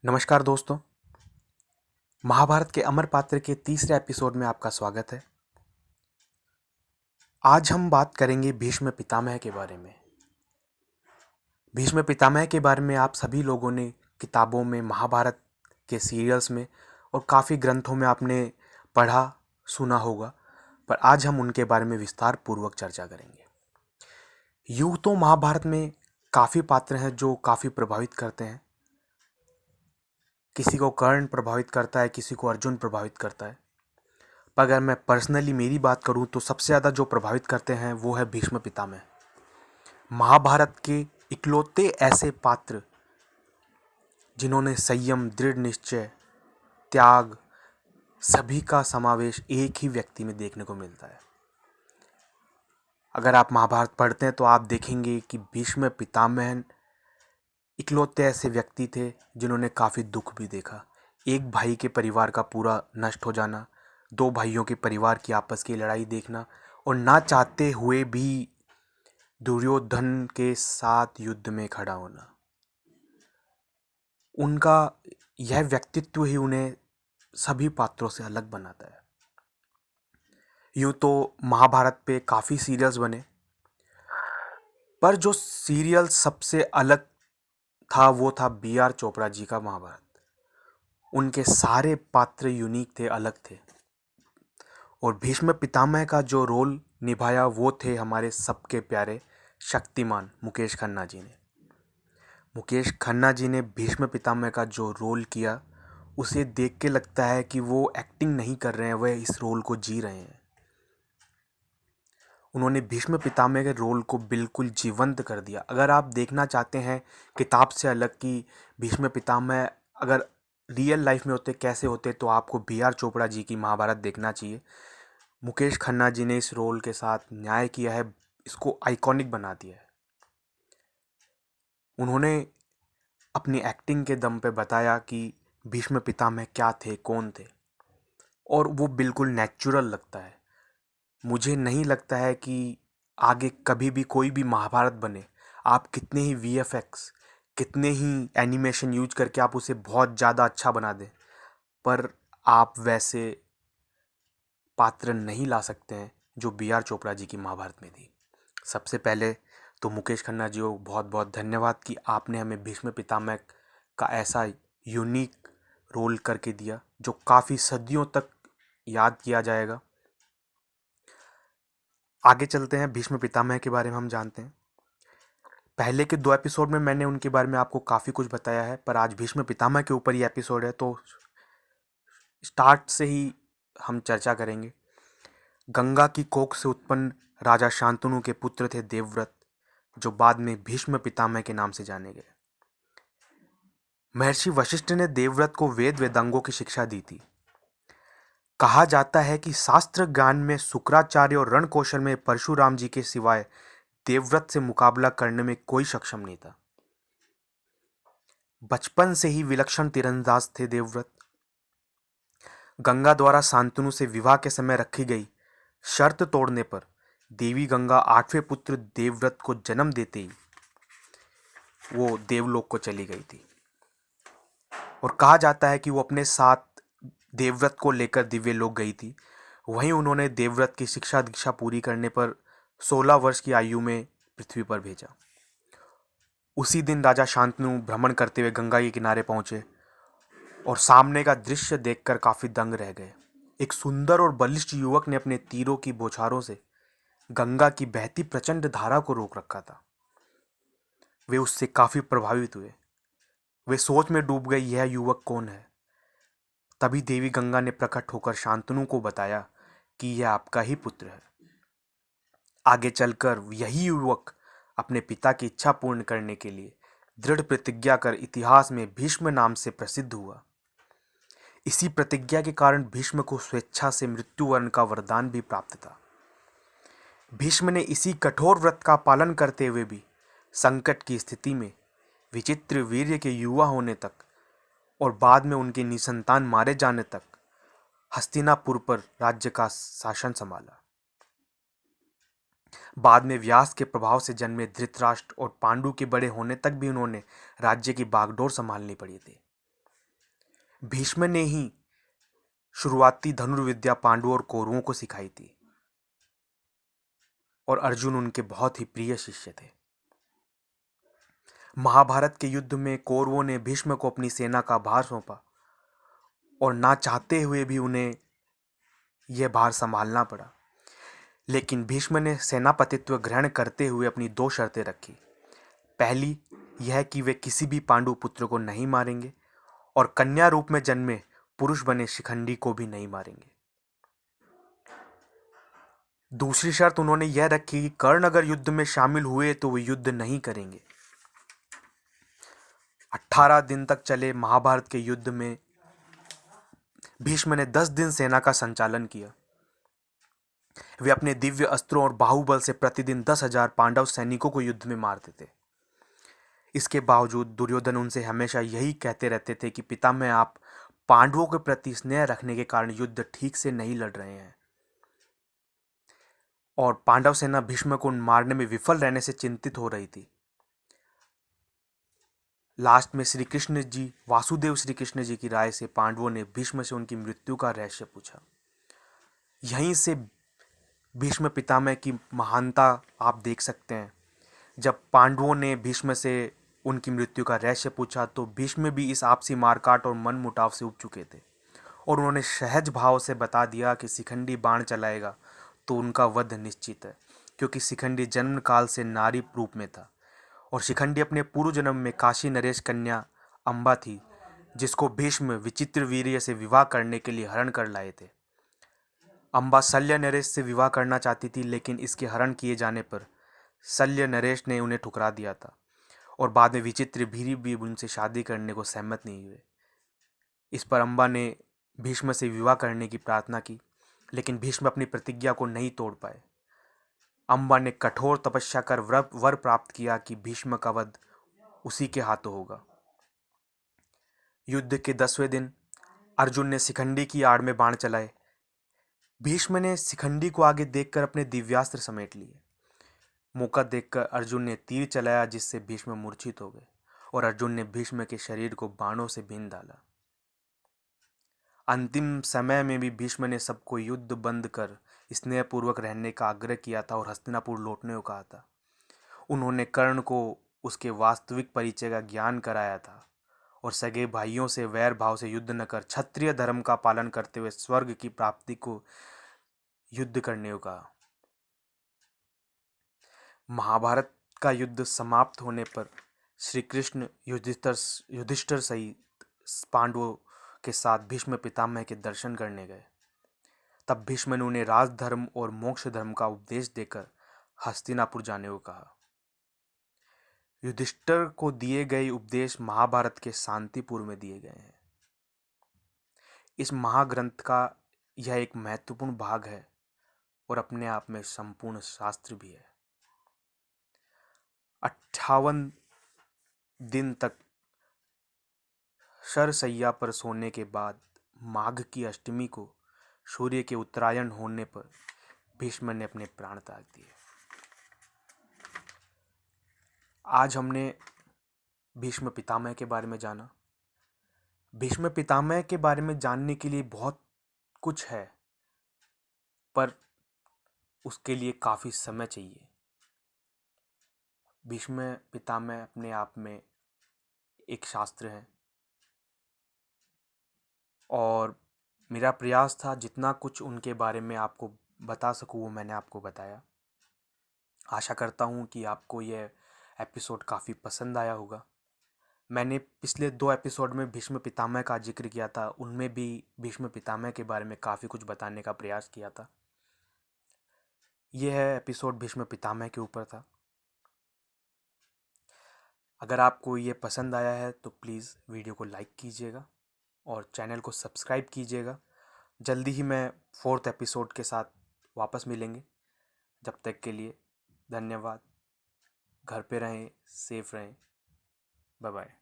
नमस्कार दोस्तों। महाभारत के अमर पात्र के तीसरे एपिसोड में आपका स्वागत है। आज हम बात करेंगे भीष्म पितामह के बारे में। भीष्म पितामह के बारे में आप सभी लोगों ने किताबों में, महाभारत के सीरियल्स में और काफ़ी ग्रंथों में आपने पढ़ा सुना होगा, पर आज हम उनके बारे में विस्तार पूर्वक चर्चा करेंगे। यूँ तो महाभारत में काफ़ी पात्र हैं जो काफ़ी प्रभावित करते हैं। किसी को कर्ण प्रभावित करता है, किसी को अर्जुन प्रभावित करता है, पर अगर मैं पर्सनली मेरी बात करूं तो सबसे ज़्यादा जो प्रभावित करते हैं वो है भीष्म पितामह। महाभारत के इकलौते ऐसे पात्र जिन्होंने संयम, दृढ़ निश्चय, त्याग, सभी का समावेश एक ही व्यक्ति में देखने को मिलता है। अगर आप महाभारत पढ़ते हैं तो आप देखेंगे कि भीष्म पितामह इकलौते ऐसे व्यक्ति थे जिन्होंने काफ़ी दुख भी देखा। एक भाई के परिवार का पूरा नष्ट हो जाना, दो भाइयों के परिवार की आपस की लड़ाई देखना और ना चाहते हुए भी दुर्योधन के साथ युद्ध में खड़ा होना। उनका यह व्यक्तित्व ही उन्हें सभी पात्रों से अलग बनाता है। यूँ तो महाभारत पे काफ़ी सीरियल्स बने, पर जो सीरियल सबसे अलग था वो था B.R. चोपड़ा जी का महाभारत। उनके सारे पात्र यूनिक थे, अलग थे। और भीष्म पितामह का जो रोल निभाया वो थे हमारे सबके प्यारे शक्तिमान मुकेश खन्ना जी ने। मुकेश खन्ना जी ने भीष्म पितामह का जो रोल किया, उसे देख के लगता है कि वो एक्टिंग नहीं कर रहे हैं, वह इस रोल को जी रहे हैं। उन्होंने भीष्म पितामह के रोल को बिल्कुल जीवंत कर दिया। अगर आप देखना चाहते हैं किताब से अलग कि भीष्म पितामह अगर रियल लाइफ में होते कैसे होते, तो आपको B.R. चोपड़ा जी की महाभारत देखना चाहिए। मुकेश खन्ना जी ने इस रोल के साथ न्याय किया है, इसको आइकॉनिक बना दिया है। उन्होंने अपनी एक्टिंग के दम पे बताया कि भीष्म पितामह क्या थे, कौन थे, और वो बिल्कुल नेचुरल लगता है। मुझे नहीं लगता है कि आगे कभी भी कोई भी महाभारत बने, आप कितने ही VFX, कितने ही एनिमेशन यूज करके आप उसे बहुत ज़्यादा अच्छा बना दें, पर आप वैसे पात्र नहीं ला सकते हैं जो B.R. चोपड़ा जी की महाभारत में थी। सबसे पहले तो मुकेश खन्ना जी को बहुत बहुत धन्यवाद कि आपने हमें भीष्म पितामह का ऐसा यूनिक रोल करके दिया जो काफ़ी सदियों तक याद किया जाएगा। आगे चलते हैं, भीष्म पितामह के बारे में हम जानते हैं। पहले के 2 एपिसोड में मैंने उनके बारे में आपको काफ़ी कुछ बताया है, पर आज भीष्म पितामह के ऊपर ये एपिसोड है, तो स्टार्ट से ही हम चर्चा करेंगे। गंगा की कोख से उत्पन्न राजा शांतनु के पुत्र थे देवव्रत, जो बाद में भीष्म पितामह के नाम से जाने गए। महर्षि वशिष्ठ ने देवव्रत को वेद वेदांगों की शिक्षा दी थी। कहा जाता है कि शास्त्र ज्ञान में शुक्राचार्य और रण कौशल में परशुराम जी के सिवाय देवव्रत से मुकाबला करने में कोई सक्षम नहीं था। बचपन से ही विलक्षण तीरंदाज थे देवव्रत। गंगा द्वारा शांतनु से विवाह के समय रखी गई शर्त तोड़ने पर देवी गंगा 8वें पुत्र देवव्रत को जन्म देते ही वो देवलोक को चली गई थी, और कहा जाता है कि वो अपने साथ देवव्रत को लेकर दिव्य लोक गई थी। वहीं उन्होंने देवव्रत की शिक्षा दीक्षा पूरी करने पर 16 वर्ष की आयु में पृथ्वी पर भेजा। उसी दिन राजा शांतनु भ्रमण करते हुए गंगा के किनारे पहुंचे और सामने का दृश्य देखकर काफी दंग रह गए। एक सुंदर और बलिष्ठ युवक ने अपने तीरों की बौछारों से गंगा की बहती प्रचंड धारा को रोक रखा था। वे उससे काफी प्रभावित हुए। वे सोच में डूब गए, यह युवक कौन है। तभी देवी गंगा ने प्रकट होकर शांतनु को बताया कि यह आपका ही पुत्र है। आगे चलकर यही युवक अपने पिता की इच्छा पूर्ण करने के लिए दृढ़ प्रतिज्ञा कर इतिहास में भीष्म नाम से प्रसिद्ध हुआ। इसी प्रतिज्ञा के कारण भीष्म को स्वेच्छा से मृत्यु वर्ण का वरदान भी प्राप्त था। भीष्म ने इसी कठोर व्रत का पालन करते हुए भी संकट की स्थिति में विचित्र वीर्य के युवा होने तक और बाद में उनके निसंतान मारे जाने तक हस्तिनापुर पर राज्य का शासन संभाला। बाद में व्यास के प्रभाव से जन्मे धृतराष्ट्र और पांडु के बड़े होने तक भी उन्होंने राज्य की बागडोर संभालनी पड़ी थी। भीष्म ने ही शुरुआती धनुर्विद्या पांडवों और कौरवों को सिखाई थी और अर्जुन उनके बहुत ही प्रिय शिष्य थे। महाभारत के युद्ध में कौरवों ने भीष्म को अपनी सेना का भार सौंपा और ना चाहते हुए भी उन्हें यह भार संभालना पड़ा। लेकिन भीष्म ने सेनापतित्व ग्रहण करते हुए अपनी 2 शर्तें रखी। पहली यह कि वे किसी भी पांडु पुत्र को नहीं मारेंगे और कन्या रूप में जन्मे पुरुष बने शिखंडी को भी नहीं मारेंगे। दूसरी शर्त उन्होंने यह रखी कि कर्ण अगर युद्ध में शामिल हुए तो वे युद्ध नहीं करेंगे। 18 दिन तक चले महाभारत के युद्ध में भीष्म ने 10 दिन सेना का संचालन किया। वे अपने दिव्य अस्त्रों और बाहुबल से प्रतिदिन 10,000 पांडव सैनिकों को युद्ध में मारते थे। इसके बावजूद दुर्योधन उनसे हमेशा यही कहते रहते थे कि पितामह, आप पांडवों के प्रति स्नेह रखने के कारण युद्ध ठीक से नहीं लड़ रहे हैं। और पांडव सेना भीष्म को मारने में विफल रहने से चिंतित हो रही थी। लास्ट में वासुदेव श्री कृष्ण जी की राय से पांडवों ने भीष्म से उनकी मृत्यु का रहस्य पूछा। यहीं से भीष्म पितामह की महानता आप देख सकते हैं। जब पांडवों ने भीष्म से उनकी मृत्यु का रहस्य पूछा तो भीष्म भी इस आपसी मारकाट और मन मुटाव से उब चुके थे और उन्होंने सहज भाव से बता दिया कि शिखंडी बाण चलाएगा तो उनका वध निश्चित है, क्योंकि शिखंडी जन्म काल से नारी रूप में था और शिखंडी अपने पूर्व जन्म में काशी नरेश कन्या अम्बा थी, जिसको भीष्म विचित्र वीर्य से विवाह करने के लिए हरण कर लाए थे। अम्बा शल्य नरेश से विवाह करना चाहती थी, लेकिन इसके हरण किए जाने पर शल्य नरेश ने उन्हें ठुकरा दिया था और बाद में विचित्र भीरी भी उनसे शादी करने को सहमत नहीं हुए। इस पर अम्बा ने भीष्म से विवाह करने की प्रार्थना की, लेकिन भीष्म अपनी प्रतिज्ञा को नहीं तोड़ पाए। अम्बा ने कठोर तपस्या कर वर प्राप्त किया कि भीष्म का वध उसी के हाथों होगा। युद्ध के 10वें दिन अर्जुन ने शिखंडी की आड़ में बाण चलाए। भीष्म ने शिखंडी को आगे देखकर अपने दिव्यास्त्र समेट लिए। मौका देखकर अर्जुन ने तीर चलाया, जिससे भीष्म मूर्छित हो गए और अर्जुन ने भीष्म के शरीर को बाणों से बीन डाला। अंतिम समय में भी भीष्म ने सबको युद्ध बंद कर स्नेहपूर्वक रहने का आग्रह किया था और हस्तिनापुर लौटने को कहा था। उन्होंने कर्ण को उसके वास्तविक परिचय का ज्ञान कराया था और सगे भाइयों से वैर भाव से युद्ध न कर क्षत्रिय धर्म का पालन करते हुए स्वर्ग की प्राप्ति को युद्ध करने को कहा। महाभारत का युद्ध समाप्त होने पर श्री कृष्ण युधिष्ठिर सहित पांडवों के साथ भीष्म पितामह के दर्शन करने गए। तब भीष्म ने उन्हें राजधर्म और मोक्ष धर्म का उपदेश देकर हस्तिनापुर जाने को कहा। युधिष्ठिर को दिए गए उपदेश महाभारत के शांतिपुर में दिए गए हैं। इस महाग्रंथ का यह एक महत्वपूर्ण भाग है और अपने आप में संपूर्ण शास्त्र भी है। 58 दिन तक शरशैया पर सोने के बाद माघ की अष्टमी को सूर्य के उत्तरायण होने पर भीष्म ने अपने प्राण त्याग दिए। आज हमने भीष्म पितामह के बारे में जाना। भीष्म पितामह के बारे में जानने के लिए बहुत कुछ है, पर उसके लिए काफ़ी समय चाहिए। भीष्म पितामह अपने आप में एक शास्त्र है और मेरा प्रयास था जितना कुछ उनके बारे में आपको बता सकूं वो मैंने आपको बताया। आशा करता हूं कि आपको यह एपिसोड काफ़ी पसंद आया होगा। मैंने पिछले 2 एपिसोड में भीष्म पितामह का जिक्र किया था, उनमें भी भीष्म पितामह के बारे में काफ़ी कुछ बताने का प्रयास किया था। यह एपिसोड भीष्म पितामह के ऊपर था। अगर आपको ये पसंद आया है तो प्लीज़ वीडियो को लाइक कीजिएगा और चैनल को सब्सक्राइब कीजिएगा। जल्दी ही मैं 4th एपिसोड के साथ वापस मिलेंगे। जब तक के लिए धन्यवाद। घर पे रहें, सेफ रहें। Bye bye.